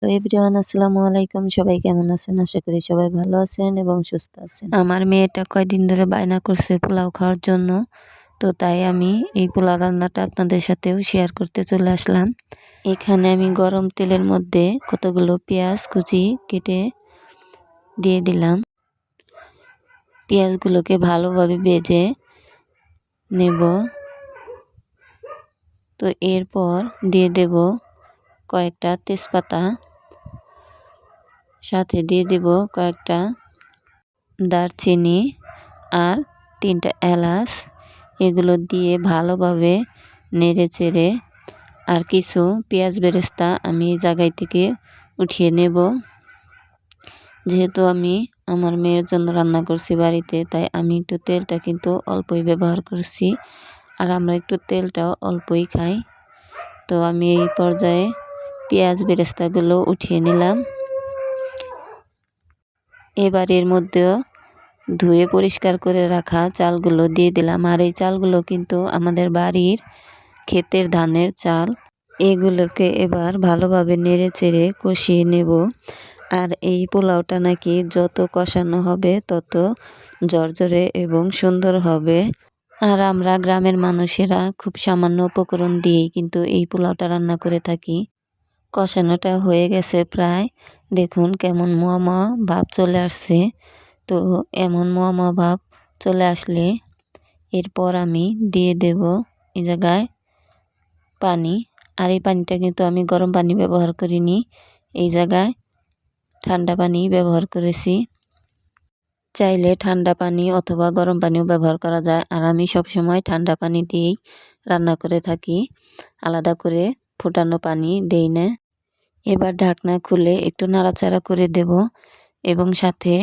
তো এভরিওয়ান আসসালামু আলাইকুম। সবাই কেমন আছেন? আশা করি সবাই ভালো আছেন এবং সুস্থ আছেন। আমার মেয়েটা কয়দিন ধরে বায়না করছে পোলাও খাওয়ার জন্য। তো তাই আমি এই পোলাও রান্নাটা আপনাদের সাথেও শেয়ার করতে চলে আসলাম। এখানে আমি গরম তেলের মধ্যে কতগুলো পেঁয়াজ কুচি কেটে দিয়ে দিলাম। পেঁয়াজগুলোকে ভালোভাবে ভেজে নেব। তো এরপর দিয়ে দেব কয়েকটা তেজপাতা, সাথে দিয়ে দেব কয়েকটা দারচিনি আর 3টা এলাচ। এগুলো দিয়ে ভালোভাবে নেড়ে চেড়ে আর কিছু পেঁয়াজ বেরেস্তা আমি এই জায়গায় থেকে উঠিয়ে নেব। যেহেতু আমি আমার মেয়ের জন্য রান্না করছি বাড়িতে, তাই আমি একটু তেলটা কিন্তু অল্পই ব্যবহার করছি, আর আমরা একটু তেলটাও অল্পই খাই। তো আমি এই পর্যায়ে পেঁয়াজ বেরেস্তাগুলো উঠিয়ে নিলাম। এবার এর মধ্যেও ধুয়ে পরিষ্কার করে রাখা চালগুলো দিয়ে দিলাম। আর এই চালগুলো কিন্তু আমাদের বাড়ির ক্ষেতের ধানের চাল। এগুলোকে এবার ভালোভাবে নেড়ে চেড়ে কষিয়ে নেব। আর এই পোলাওটা নাকি যত কষানো হবে তত ঝরঝরে এবং সুন্দর হবে। আর আমরা গ্রামের মানুষেরা খুব সামান্য উপকরণ দিয়েই কিন্তু এই পোলাওটা রান্না করে থাকি। কষানোটা হয়ে গেছে প্রায়, দেখুন কেমন মোয়া মোয়া ভাব চলে আসছে। তো এমন মোয়া মোয়া ভাব চলে আসলে এরপর আমি দিয়ে দেব এই জায়গায় পানি। আর এই পানিটা কিন্তু আমি গরম পানি ব্যবহার করিনি, এই জায়গায় ঠান্ডা পানি ব্যবহার করেছি। চাইলে ঠান্ডা পানি অথবা গরম পানিও ব্যবহার করা যায়। আর আমি সবসময় ঠান্ডা পানি দিয়েই রান্না করে থাকি, আলাদা করে ফোটানো পানি দেই না। এবার ঢাকনা খুলে একটু নাড়াচাড়া করে দেব এবং সাথে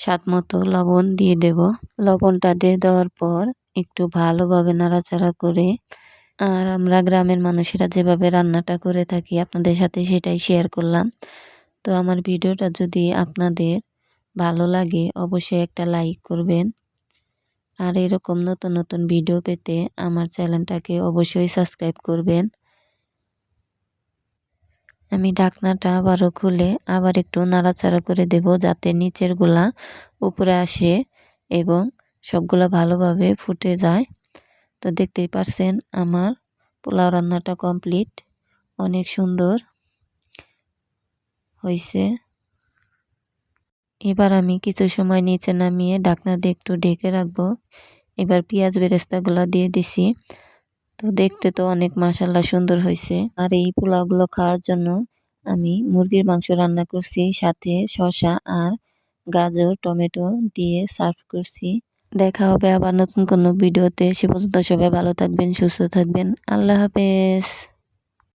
স্বাদ মতো লবণ দিয়ে দেব। লবণটা দিয়ে দেওয়ার পর একটু ভালোভাবে নাড়াচাড়া করে, আর আমরা গ্রামের মানুষেরা যেভাবে রান্নাটা করে থাকি আপনাদের সাথে সেটাই শেয়ার করলাম। তো আমার ভিডিওটা যদি আপনাদের ভালো লাগে অবশ্যই একটা লাইক করবেন। আর এরকম নতুন নতুন ভিডিও পেতে আমার চ্যানেলটাকে অবশ্যই সাবস্ক্রাইব করবেন। আমি ঢাকনাটা আবারও খুলে আবার একটু নাড়াচাড়া করে দেব, যাতে নিচের গুলা উপরে আসে এবং সবগুলা ভালোভাবে ফুটে যায়। তো দেখতেই পারছেন আমার পোলাও রান্নাটা কমপ্লিট, অনেক সুন্দর হয়েছে। এবার আমি কিছু সময় নিচে নামিয়ে ঢাকনা দিয়ে একটু ঢেকে রাখবো। এবার পেঁয়াজ বেরেস্তাগুলো দিয়ে দিছি। তো দেখতে তো অনেক মাশাআল্লাহ সুন্দর হয়েছে। আর এই পোলাওগুলো খাওয়ার জন্য আমি মুরগির মাংস রান্না করছি, সাথে শসা আর গাজর টমেটো দিয়ে সার্ভ করছি। দেখা হবে আবার নতুন কোনো ভিডিওতে। সে পর্যন্ত সবাই ভালো থাকবেন, সুস্থ থাকবেন। আল্লাহ হাফেজ।